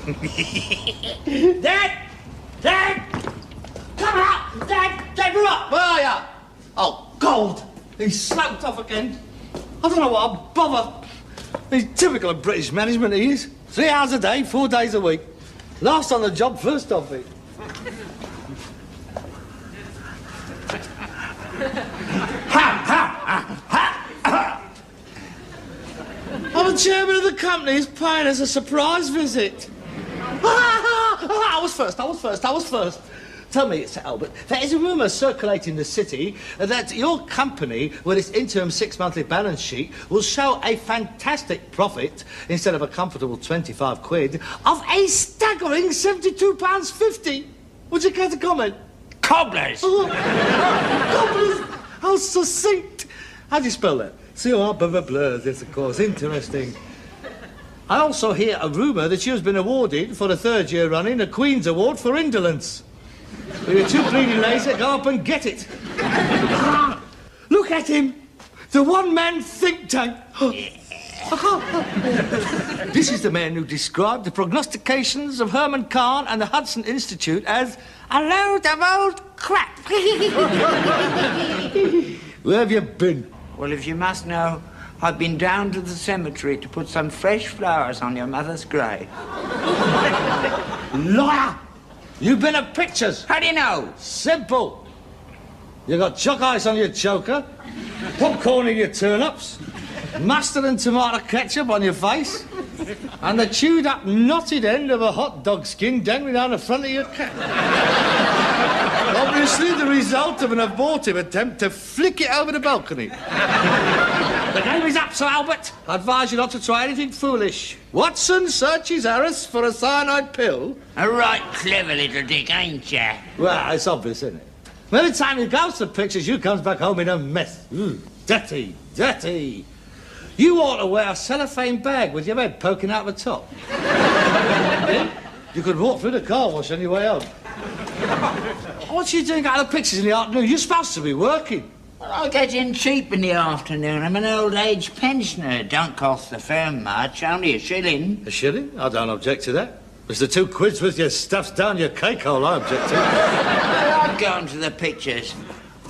Dad! Dad! Come out! Dad, we're up! Where are you? Oh, gold! He's sloped off again. I don't know what a bother. He's typical of British management, he is. 3 hours a day, 4 days a week. Last on the job, first off it. Oh, the chairman of the company is paying us a surprise visit. I was first. Tell me, Sir Albert, there is a rumour circulating the city that your company, with its interim 6-monthly balance sheet, will show a fantastic profit, instead of a comfortable 25 quid, of a staggering £72.50. Would you care to comment? Cobblers! Oh, cobblers! How succinct! How do you spell that? C-O-R-B-B-Blurs, yes, of course. Interesting. I also hear a rumour that you've been awarded, for the 3rd year running, a Queen's Award for indolence. If you're too bleeding lazy, go up and get it. Look at him. The one-man think tank. This is the man who described the prognostications of Herman Kahn and the Hudson Institute as a load of old crap. Where have you been? Well, if you must know, I've been down to the cemetery to put some fresh flowers on your mother's grave. Liar! You've been at pictures. How do you know? Simple. You got chalk ice on your choker, popcorn in your turnips, mustard and tomato ketchup on your face, and the chewed up knotted end of a hot dog skin dangling down the front of your cap. Obviously the result of an abortive attempt to flick it over the balcony. The game is up, Sir Albert. I advise you not to try anything foolish. Watson searches Harris for a cyanide pill. A right clever little dick, ain't you? Well, it's obvious, isn't it? Every time he goes to pictures, you comes back home in a mess. Dirty, dirty. You ought to wear a cellophane bag with your head poking out the top. You could walk through the car wash on your way home. What are you doing out of the pictures in the afternoon? You're supposed to be working. Well, I get in cheap in the afternoon. I'm an old age pensioner. It don't cost the firm much, only a shilling. A shilling? I don't object to that. It's the 2 quids with your stuffs down your cake hole I object to. I like going to the pictures.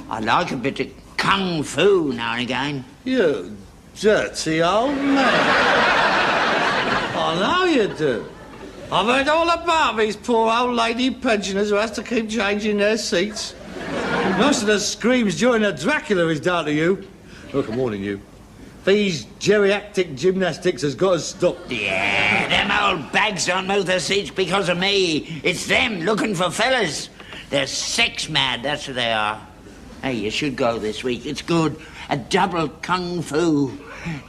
I like a bit of kung fu now and again. You dirty old man. I know you do. I've heard all about these poor old lady pensioners who has to keep changing their seats. Most of the screams during a Dracula is down to you. Look, I'm warning you. These geriatric gymnastics has got to stop. Yeah, them old bags don't move their seats because of me. It's them looking for fellas. They're sex mad, that's what they are. Hey, you should go this week. It's good. A double kung fu.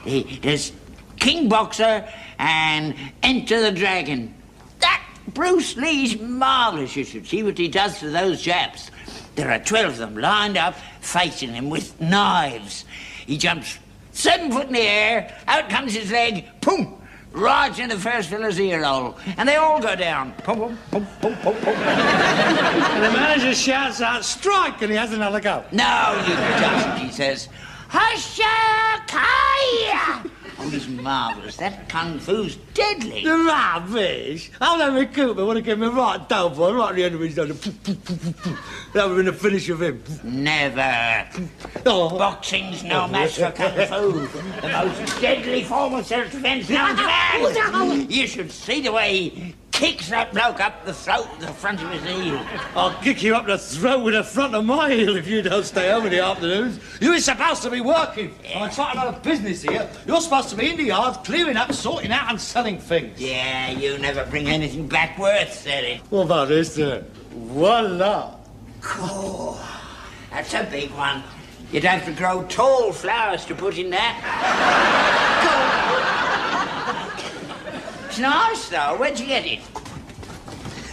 There's King Boxer and Enter the Dragon. That Bruce Lee's marvellous. You should see what he does to those Japs. There are 12 of them lined up, facing him with knives. He jumps 7 foot in the air, out comes his leg, boom, right in the first fella's ear hole, and they all go down. Pum, pum, pum, pum, pum, pum. And the manager shouts out, strike, and he has another go. No, you doesn't, he says. Husha Kaya! Oh, he's marvellous. That kung fu's deadly. The rubbish. I'll have a Cooper want to give me right down boy, right at the end of his nose. That would have been the finish of him. Never. Oh. Boxing's no match for kung fu. The most deadly form of self-defense known to man. You should see the way he kicks that bloke up the throat with the front of his heel. I'll kick you up the throat with the front of my heel if you don't stay home in the afternoons. You're supposed to be working. I'm trying to run a business here. You're supposed to be in the yard, clearing up, sorting out and selling things. Yeah, you never bring anything back worth selling. What about this, sir? Voila. Cool. That's a big one. You'd have to grow tall flowers to put in that. It's nice, though. Where'd you get it?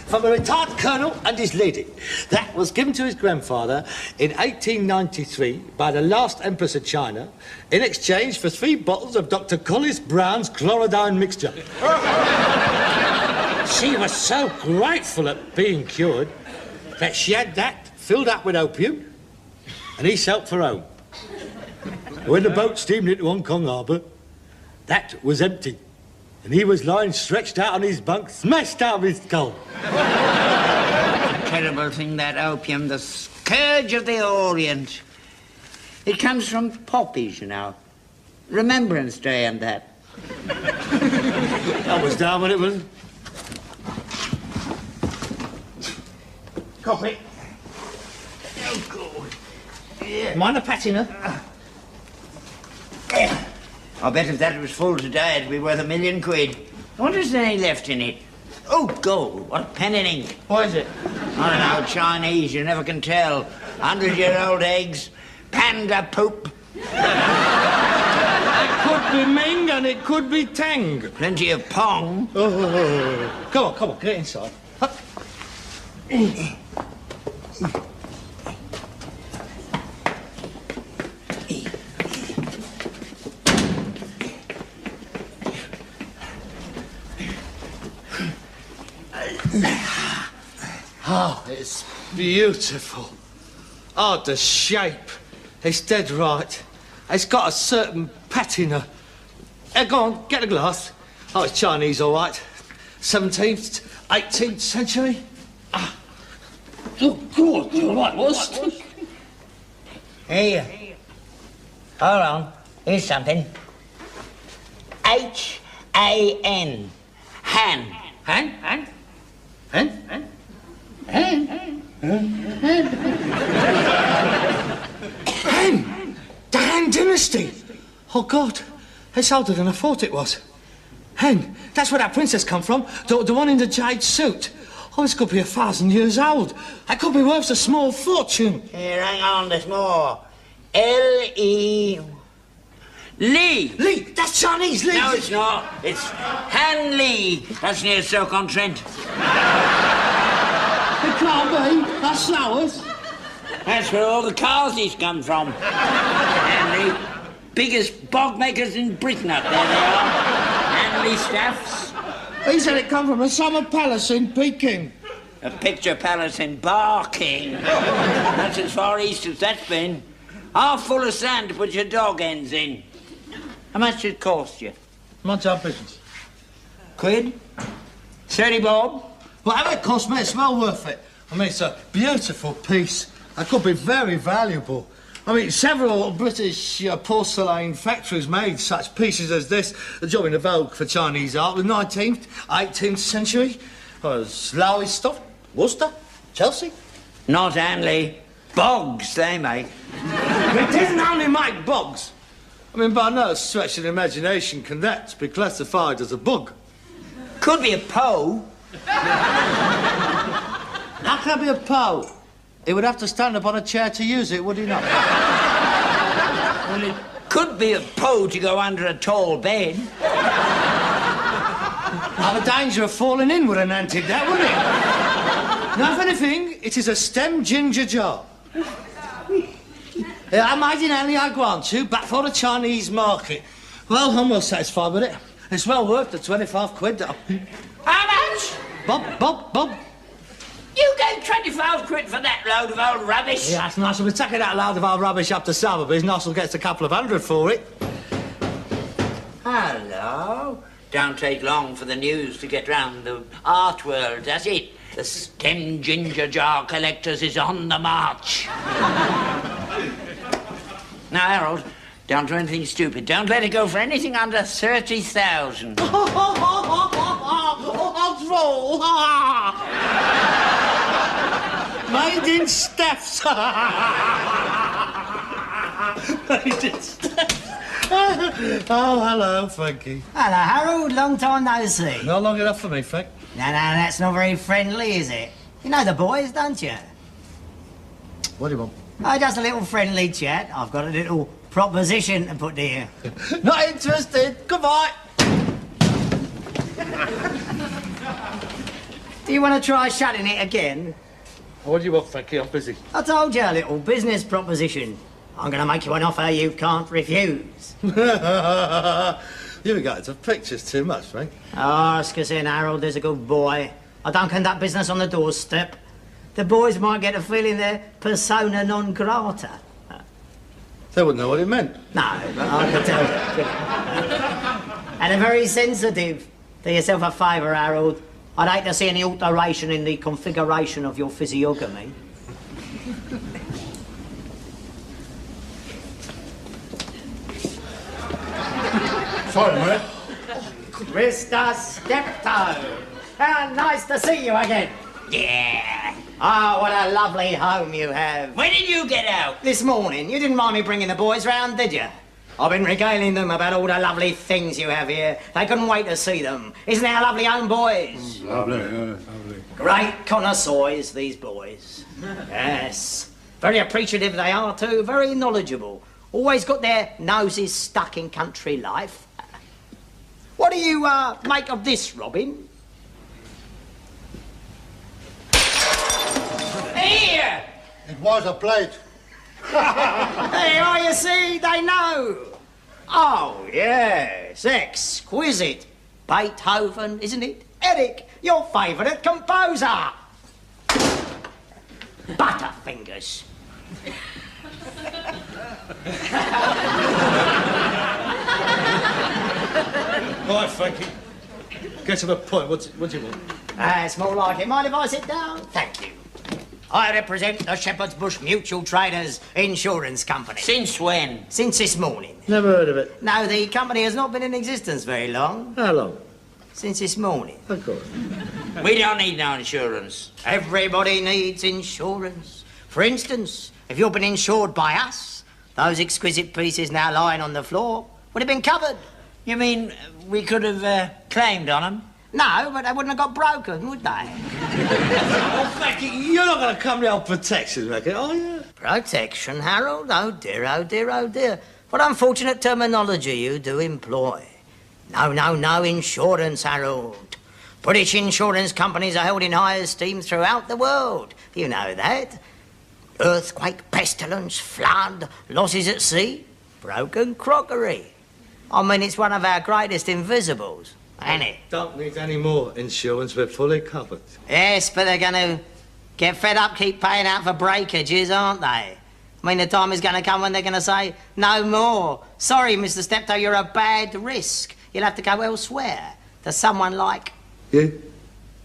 From a retired colonel and his lady. That was given to his grandfather in 1893 by the last Empress of China in exchange for 3 bottles of Dr. Collis Brown's chlorodyne mixture. She was so grateful at being cured that she had that filled up with opium and he sailed for home. When the boat steamed into Hong Kong harbour, that was empty. and he was lying stretched out on his bunk, smashed out of his skull. Terrible thing, that opium, the scourge of the Orient. It comes from poppies, you know. Remembrance Day and that. That was down when it was... Coffee. Oh, God. Yeah. Mind a patina? I bet if that was full today, it'd be worth £1 million. I wonder if there's any left in it. Oh, gold. What pen and ink. What is it? I don't know, Chinese, you never can tell. 100-year-old eggs, panda poop. It could be Ming and it could be Tang. Plenty of pong. Oh. Come on, get inside. Oh, it's beautiful. Oh, the shape. It's dead right. It's got a certain patina. Go on, get a glass. Oh, it's Chinese, all right. 17th, 18th century. Ah. Oh, God, you're right, what? Here. Hold on. Here's something. H-A-N. Han. Han? The Han Dynasty. Oh, God. It's older than I thought it was. Hen, that's where that princess come from. The one in the jade suit. Oh, this could be 1,000 years old. That could be worth a small fortune. Here, hang on, there's more. L-E... Lee. Lee, that's Chinese, Lee. No, it's not. It's Han Lee. That's near Stoke-on-Trent. It can't be. That's ours. That's where all the Carseys come from. Han Lee. Biggest bog makers in Britain up there they are. Han Lee staffs. He said it come from a summer palace in Peking. A picture palace in Barking. That's as far east as that's been. Half full of sand to put your dog ends in. How much did it cost you? What's our business? £1? 30 bob? Whatever it cost me, it's well worth it. I mean, it's a beautiful piece. It could be very valuable. I mean, several British porcelain factories made such pieces as this, during the vogue for Chinese art, the 19th, 18th century. Lowestoft, Worcester, Chelsea. Not Hanley. Bogs they make. It doesn't only make bogs. I mean, by no stretch of the imagination can that be classified as a bug. Could be a Poe. How can it be a Poe? He would have to stand up on a chair to use it, would he not? Well, it could be a Poe to go under a tall bed. Have a danger of falling in with an antique, that, wouldn't it? Now, if anything, it is a stem ginger jar. I made in only, I grant you, back for the Chinese market. Well, I'm well satisfied with it. It's well worth the 25 quid. How much? Bob. You gave 25 quid for that load of old rubbish? Yeah, that's nice. We're taking that load of our rubbish up to Sotheby's. Nossel gets a couple of hundred for it. Hello. Don't take long for the news to get round the art world, does it? The stem ginger jar collectors is on the march. Now, Harold, don't do anything stupid. Don't let it go for anything under 30,000. Made in Steph's. Made in Steph's. Oh, hello, Frankie. Hello, Harold. Long time no see. Not long enough for me, Frank. No, that's not very friendly, is it? You know the boys, don't you? What do you want? Oh, just a little friendly chat. I've got a little proposition to put to you. Not interested. Goodbye. Do you want to try shutting it again? What do you want, Frankie? I'm busy. I told you, a little business proposition. I'm going to make you an offer you can't refuse. You go into pictures too much, Frank. Ask us in, Harold. There's a good boy. I don't conduct business on the doorstep. The boys might get a feeling they're persona non grata. They wouldn't know what it meant. No, but I can tell you. And they're very sensitive. Do yourself a favour, Harold. I'd hate to see any alteration in the configuration of your physiognomy. Sorry, mate. Mr. Steptoe, how nice to see you again. Yeah. Ah, what a lovely home you have. When did you get out? This morning, you didn't mind me bringing the boys round, did you? I've been regaling them about all the lovely things you have here. They couldn't wait to see them. Isn't it our lovely home, boys? Lovely, lovely. Great connoisseurs, these boys. Yes. Very appreciative they are, too. Very knowledgeable. Always got their noses stuck in country life. What do you make of this, Robin? Here! It was a plate. There are, you see, they know. Oh, yes, exquisite. Beethoven, isn't it? Eric, your favourite composer. Butterfingers. Right, Frankie. Get to the point. What do you want? It's more like it. Mind if I sit down? Thank you. I represent the Shepherd's Bush Mutual Traders Insurance Company. Since when? Since this morning. Never heard of it. No, the company has not been in existence very long. How long? Since this morning. Of course. We don't need no insurance. Everybody needs insurance. For instance, if you've been insured by us, those exquisite pieces now lying on the floor would have been covered. You mean we could have claimed on them? No, but they wouldn't have got broken, would they? Oh, Frankie, you're not going to come to our protection, Frankie, are you? Protection, Harold? Oh dear, oh dear, oh dear. What unfortunate terminology you do employ. No insurance, Harold. British insurance companies are held in high esteem throughout the world. You know that. Earthquake, pestilence, flood, losses at sea, broken crockery. I mean, it's one of our greatest invisibles, ain't it? Don't need any more insurance. We're fully covered. Yes, but they're going to get fed up, keep paying out for breakages, aren't they? I mean, the time is going to come when they're going to say, no more. Sorry, Mr. Steptoe, you're a bad risk. You'll have to go elsewhere to someone like... You?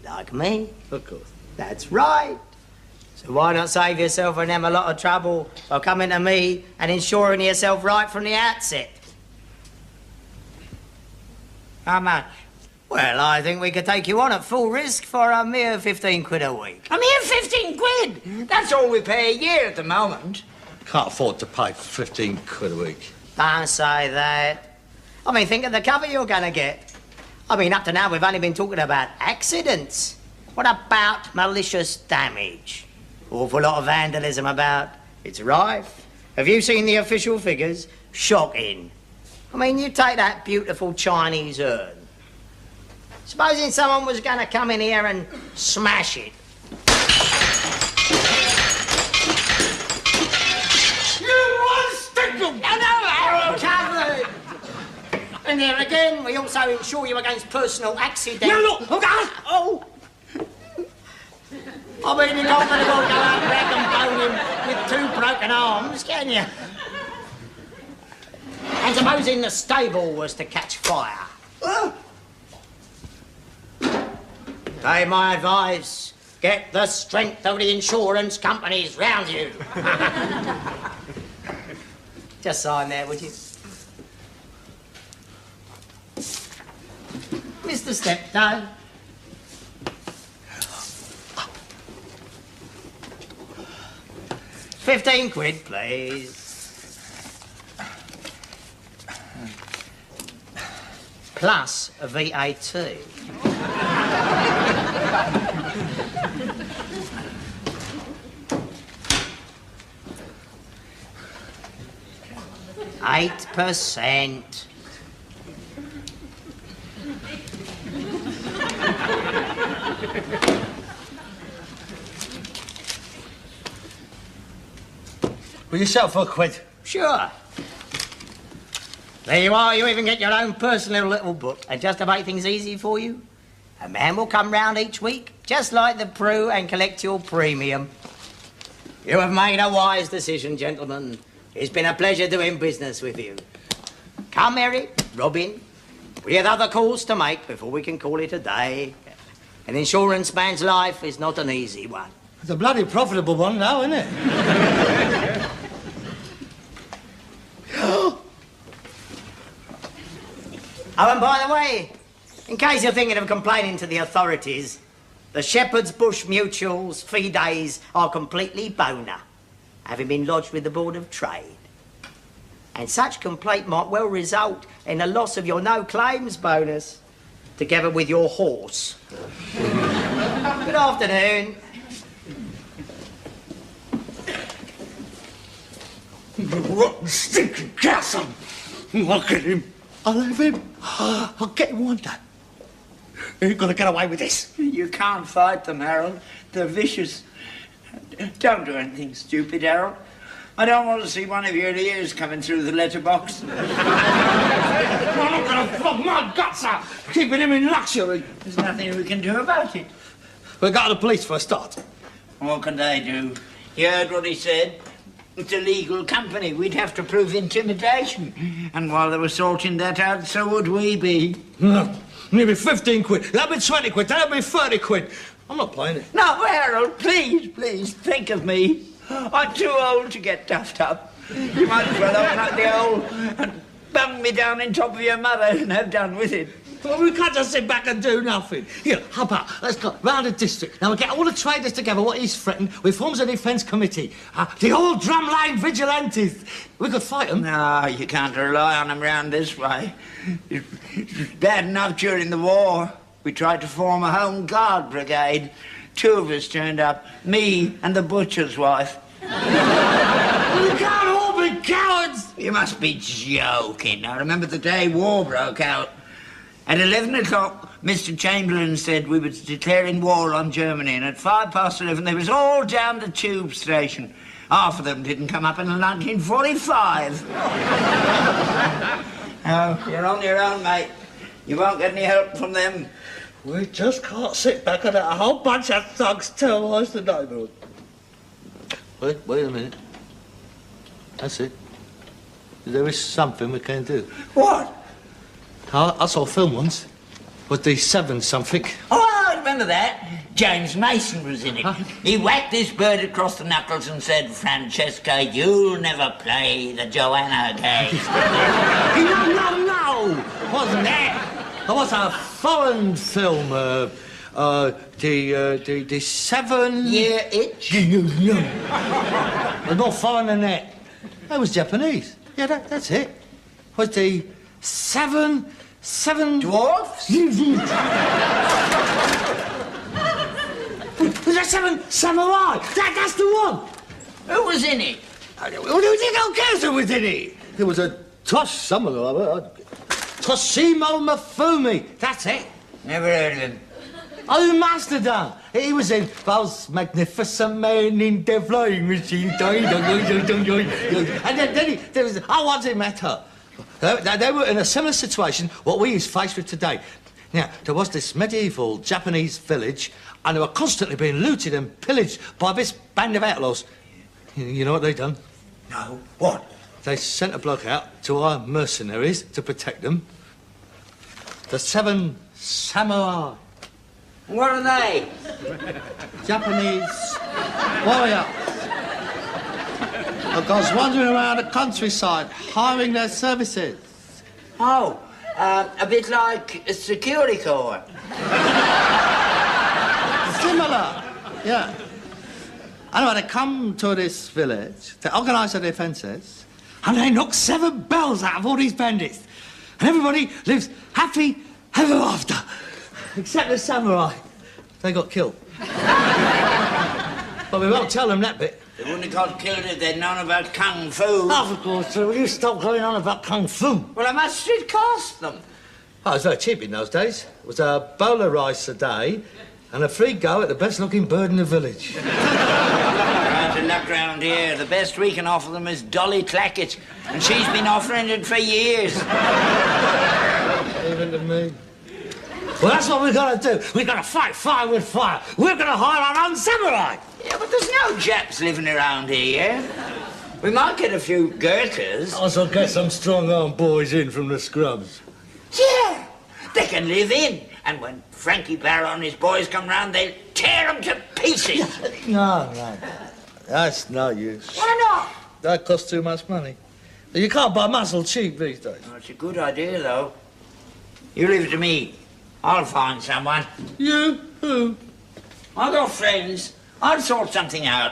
Like me. Of course. That's right. So why not save yourself and them a lot of trouble by coming to me and insuring yourself right from the outset? How much? Well, I think we could take you on at full risk for a mere 15 quid a week. A mere 15 quid? That's all we pay a year at the moment. Can't afford to pay 15 quid a week. Don't say that. I mean, think of the cover you're going to get. I mean, up to now, we've only been talking about accidents. What about malicious damage? Awful lot of vandalism about. It's rife. Have you seen the official figures? Shocking. I mean, you take that beautiful Chinese urn. Supposing someone was going to come in here and smash it. You monster! No, Harold! Covered! And there again, we also insure you against personal accidents. No, no! Oh! I mean, you're not going to go out rag and bone him with 2 broken arms, can you? And supposing the stable was to catch fire. Take my advice. Get the strength of the insurance companies round you. Just sign there, would you? Mr. Steptoe. £15, please. Plus a VAT. %8. Will you sell for a quid? Sure. There you are. You even get your own personal little book. And just to make things easy for you, a man will come round each week, just like the Prue, and collect your premium. You have made a wise decision, gentlemen. It's been a pleasure doing business with you. Come, Eric, Robin. We have other calls to make before we can call it a day. An insurance man's life is not an easy one. It's a bloody profitable one now, isn't it? Oh, and by the way, in case you're thinking of complaining to the authorities, the Shepherd's Bush Mutual's fee days are completely boner, having been lodged with the Board of Trade. And such complaint might well result in the loss of your no-claims bonus, together with your horse. Good afternoon. Rotten, stinking castle! Look at him. I'll have him. I'll get him one day. You ain't gonna get away with this. You can't fight them, Harold. They're vicious. Don't do anything stupid, Harold. I don't want to see one of your ears coming through the letterbox. I'm not gonna flog my guts out, keeping him in luxury. There's nothing we can do about it. We'll go to the police for a start. What can they do? You heard what he said? It's a legal company. We'd have to prove intimidation. And while they were sorting that out, so would we be. Maybe 15 quid. That'll be 20 quid. That'll be 30 quid. I'm not playing it. No, Harold, please, think of me. I'm too old to get duffed up. You might as well open up the hole and bung me down in top of your mother and have done with it. Well, we can't just sit back and do nothing. Here, how about, let's go round the district. Now, we'll get all the traders together, what he's threatened. We forms a defence committee. The old drumline vigilantes. We could fight them. No, you can't rely on them round this way. It was bad enough during the war. We tried to form a home guard brigade. 2 of us turned up, me and the butcher's wife. We can't all be cowards. You must be joking. I remember the day war broke out. At 11 o'clock, Mr. Chamberlain said we were declaring war on Germany, and at 11:05, they was all down the tube station. Half of them didn't come up until 1945. Oh, you're on your own, mate. You won't get any help from them. We just can't sit back and let a whole bunch of thugs terrorise the neighbourhood. Wait a minute. That's it. There is something we can do. What? I saw a film once with the 7 something. Oh, I remember that. James Mason was in it. Huh? He whacked this bird across the knuckles and said, "Francesca, you'll never play the Joanna game." No! Wasn't that? It was a foreign film. The 7-year itch? There's more foreign than that. That was Japanese. Yeah, that's it. Was the 7 Dwarfs? Was that 7 Samurai? That's the one. Who was in it? Who cares who was in it? There was a Tosh Samurai. Toshimo Mifune. That's it. Never heard of him. Oh, you must have done. He was in those magnificent men in the flying machine. And then there was... Oh, what does it matter? They were in a similar situation what we is faced with today. Now, there was this medieval Japanese village, and they were constantly being looted and pillaged by this band of outlaws. You know what they done? No. What? They sent a bloke out to our mercenaries to protect them. The 7 Samurai. What are they? Japanese warriors. That goes wandering around the countryside, hiring their services. Oh, a bit like a security corps. Similar, yeah. Anyway, they come to this village, they organise their defences, and they knock 7 bells out of all these bandits. And everybody lives happy ever after. Except the samurai. They got killed. But we won't tell them that bit. They wouldn't have got killed if they'd known about Kung Fu. Oh, of course, will you stop going on about Kung Fu? Well, how much did it cost them? Oh, it was very cheap in those days. It was a bowl of rice a day and a free go at the best-looking bird in the village. Right to luck round here. The best we can offer them is Dolly Clackett, and she's been offering it for years. Even to me. Well, that's what we're going to do. We're going to fight fire with fire. We're going to hire our own samurai. Yeah, but there's no Japs living around here. We might get a few Gurkhas. Also get some strong-armed boys in from the scrubs. Yeah, They can live in. And when Frankie Barrow and his boys come round, they'll tear them to pieces. No. That's no use. Why not? That costs too much money. You can't buy muscle cheap these days. Oh, it's a good idea, though. You leave it to me. I'll find someone. You? Who? I've got friends. I'll sort something out.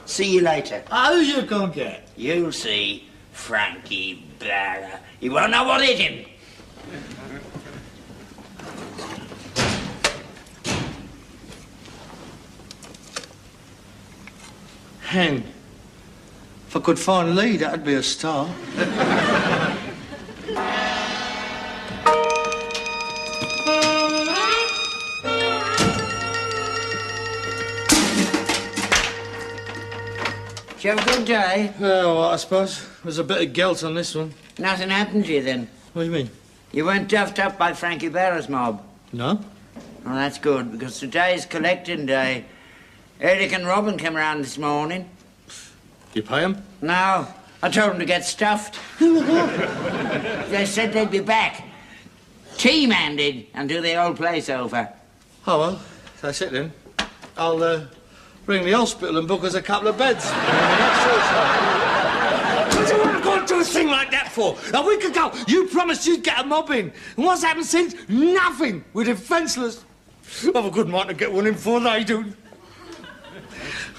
See you later. Who you gonna get? You'll see Frankie Barrow. He won't know what hit him. Hen. If I could find Lee, that'd be a star. Did you have a good day? Well, I suppose. There's a bit of guilt on this one. Nothing happened to you, then? What do you mean? You weren't duffed up by Frankie Barrow's mob? No? Well, that's good, because today's collecting day. Eric and Robin came around this morning. You pay them? No, I told them to get stuffed. They said they'd be back. Team-handed and do the old place over. Oh, well, that's it then. I'll, ring the hospital and book us a couple of beds. What do you want to go and do a thing like that for? A week ago, you promised you'd get a mob in. And what's happened since? Nothing. We're defenceless. I've a good mind to get one in before they do.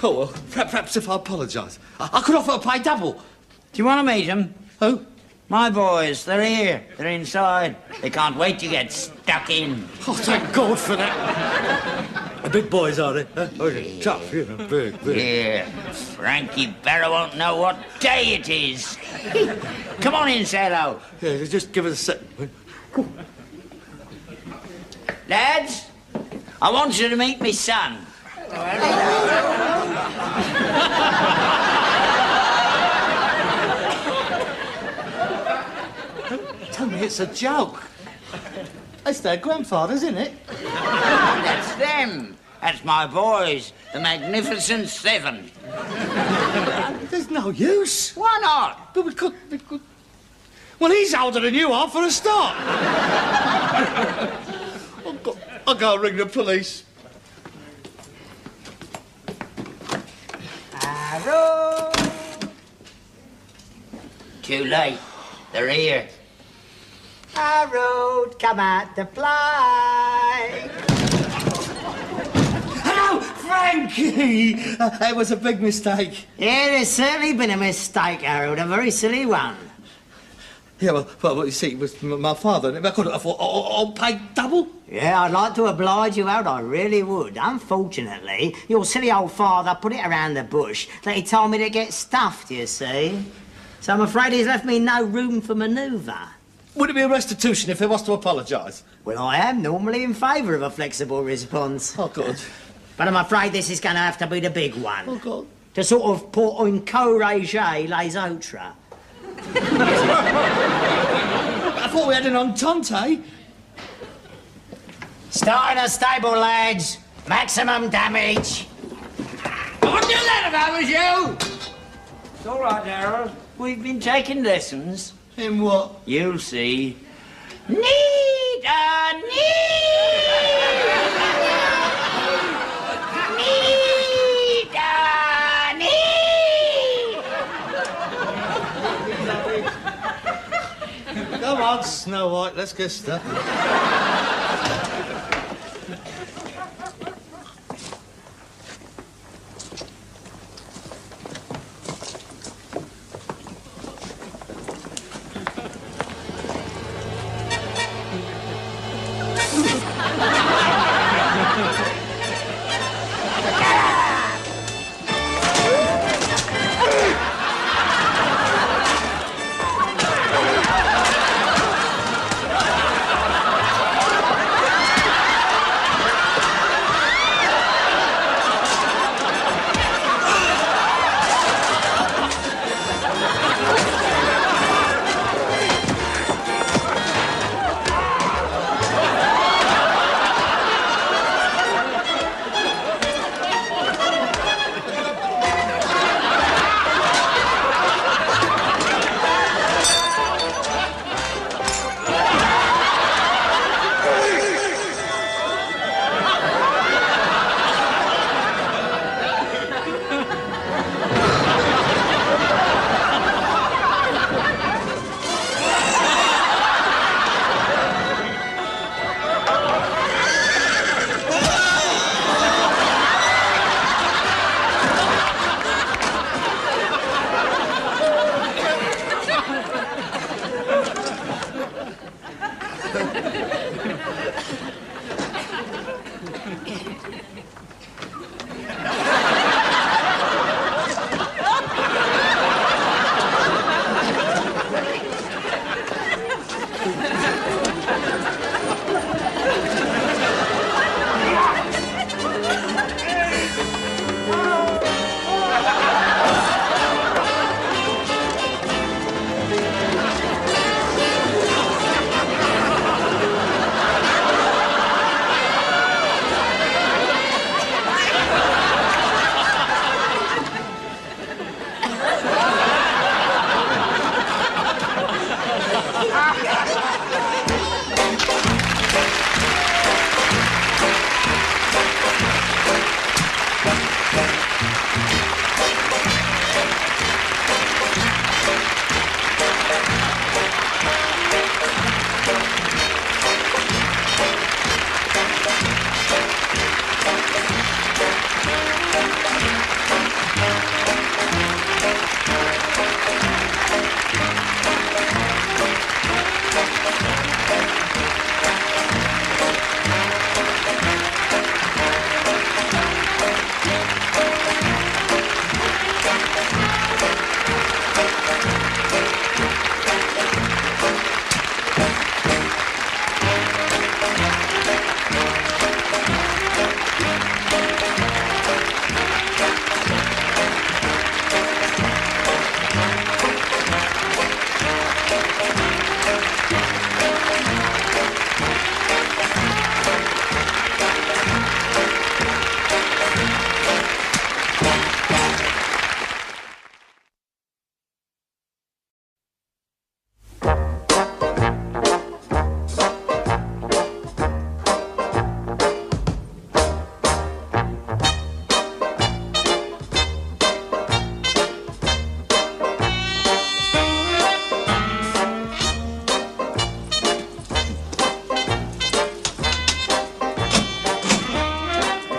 Oh, well, perhaps if I apologise, I could offer to pay double. Do you want to meet them? Who? My boys, they're here. They're inside. They can't wait to get stuck in. Oh, thank God for that. The big boys, are they? Oh, yeah. Tough, you know, big. Yeah, Frankie Barrow won't know what day it is. Come on in, say hello. Yeah, just give us a second. Lads, I want you to meet me son. Tell me it's a joke. That's their grandfathers, isn't it? That's them. That's my boys, the Magnificent Seven. There's no use. Why not? But we could... Well, he's older than you are, for a start. I'll go ring the police. Arrow. Too late. They're here. Arrow, come out to play. Hello, Frankie! It was a big mistake. Yeah, there's certainly been a mistake, Harold, a very silly one. Yeah, well, you see, it was my father, and I could have thought, I'll pay double. Yeah, I'd like to oblige you, Harold, I really would. Unfortunately, your silly old father put it around the bush that he told me to get stuffed, you see. So I'm afraid he's left me no room for manoeuvre. Would it be a restitution if he was to apologise? Well, I am normally in favour of a flexible response. Oh, good. But I'm afraid this is going to have to be the big one. Oh, God. To sort of put en corrige les autres. I thought we had an entente. Starting a stable, lads. Maximum damage. I wouldn't do that if I was you. It's all right, Harold. We've been taking lessons. In what? You'll see. Need a Come on, Snow White, let's get stuck.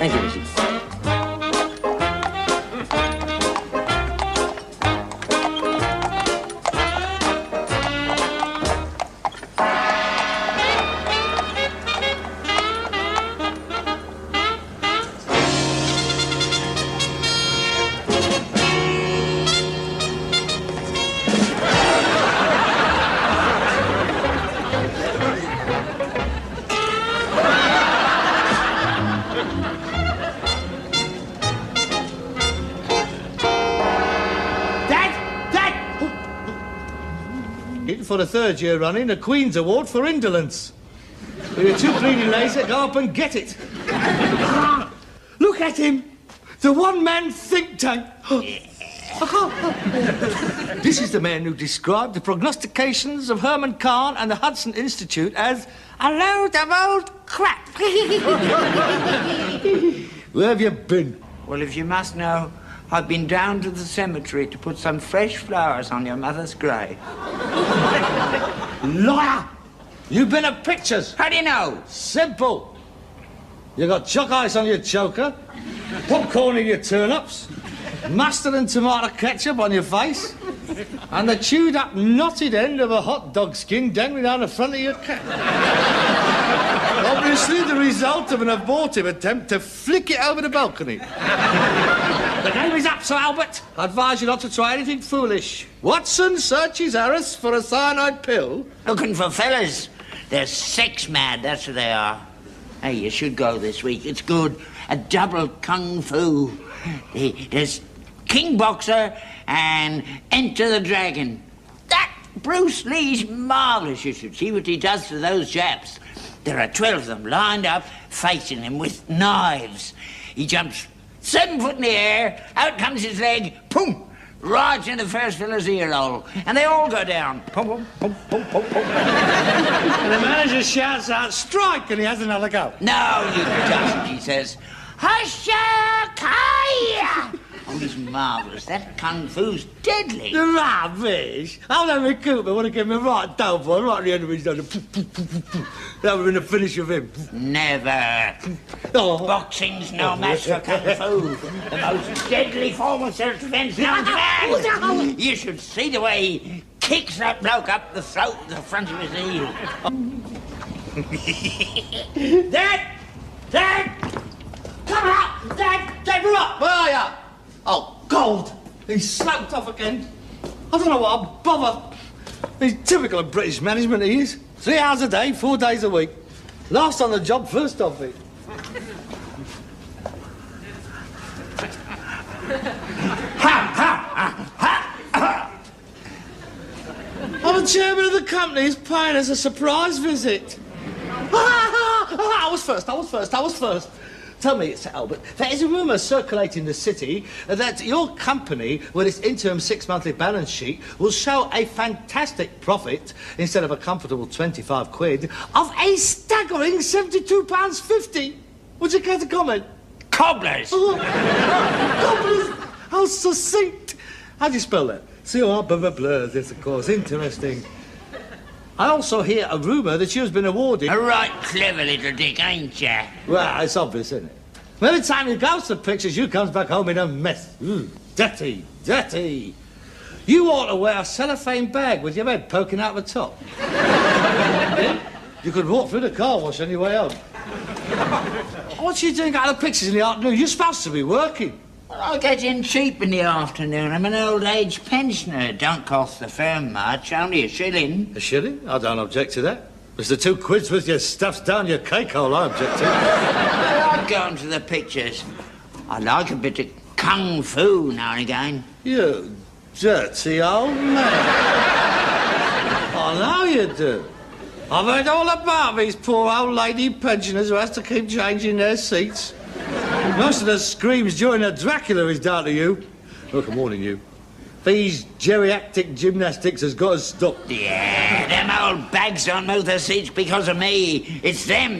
Thank you, Missy. For the third year running, a Queen's Award for indolence. If you're too bleeding lazy, go up and get it. Look at him, the one-man think tank. This is the man who described the prognostications of Herman Kahn and the Hudson Institute as a load of old crap. Where have you been? Well, if you must know, I've been down to the cemetery to put some fresh flowers on your mother's grave. Liar! You've been at pictures. How do you know? Simple. You got chalk ice on your choker, popcorn in your turnips, mustard and tomato ketchup on your face, and the chewed up knotted end of a hot dog skin dangling down the front of your cap. Obviously the result of an abortive attempt to flick it over the balcony. The game is up, Sir Albert. I advise you not to try anything foolish. Watson searches Harris for a cyanide pill. Looking for fellas. They're sex mad, that's what they are. Hey, you should go this week. It's good. A double kung fu. There's King Boxer and Enter the Dragon. That Bruce Lee's marvellous. You should see what he does to those Japs. There are 12 of them lined up, facing him with knives. He jumps 7 foot in the air, out comes his leg, boom, right in the first fella's ear hole, and they all go down. Pum, pum, pum, pum, pum, pum. And the manager shouts out, strike, and he has another go. No, you doesn't, he says. Husha-kaya! Oh, he's marvellous. That kung fu's deadly. The rubbish. I'll have a Cooper would have given me a right down for right at the end of his nose. That would have been the finish of him. Never. Oh. Boxing's no match for kung fu. The most deadly form of self-defense known to man. You should see the way he kicks that bloke up the throat with the front of his heel. Dad! Come out! Dad, we're up! Where are you? Oh, gold. He's sloped off again. I don't know what a bother. He's typical of British management, he is. 3 hours a day, 4 days a week. Last on the job, first off it. I'm the chairman of the company. He's paying us a surprise visit. I was first. Tell me, Sir Albert, there is a rumour circulating the city that your company, with its interim 6-monthly balance sheet, will show a fantastic profit, instead of a comfortable 25 quid, of a staggering £72.50. Would you care to comment? Cobblers! Cobblers! How succinct! How do you spell that? C-O-R-B-B-blurs, yes, of course. Interesting. I also hear a rumour that you've been awarded... A right clever little dick, ain't ya? Well, it's obvious, isn't it? Every time he goes to pictures, you comes back home in a mess. Dirty. You ought to wear a cellophane bag with your head poking out the top. Yeah? You could walk through the car wash on your way home. What are you doing out of the pictures in the afternoon? You're supposed to be working. Well, I get in cheap in the afternoon. I'm an old age pensioner. It don't cost the firm much, only a shilling. A shilling? I don't object to that. It's the 2 quids with your stuffs down your cake hole I object to. I like going to the pictures. I like a bit of kung fu now and again. You dirty old man. I know you do. I've heard all about these poor old lady pensioners who has to keep changing their seats. Most of the screams during the Dracula is down to you. Look, I'm warning you. These geriatric gymnastics has got to stop. Yeah, them old bags don't move their seats because of me. It's them.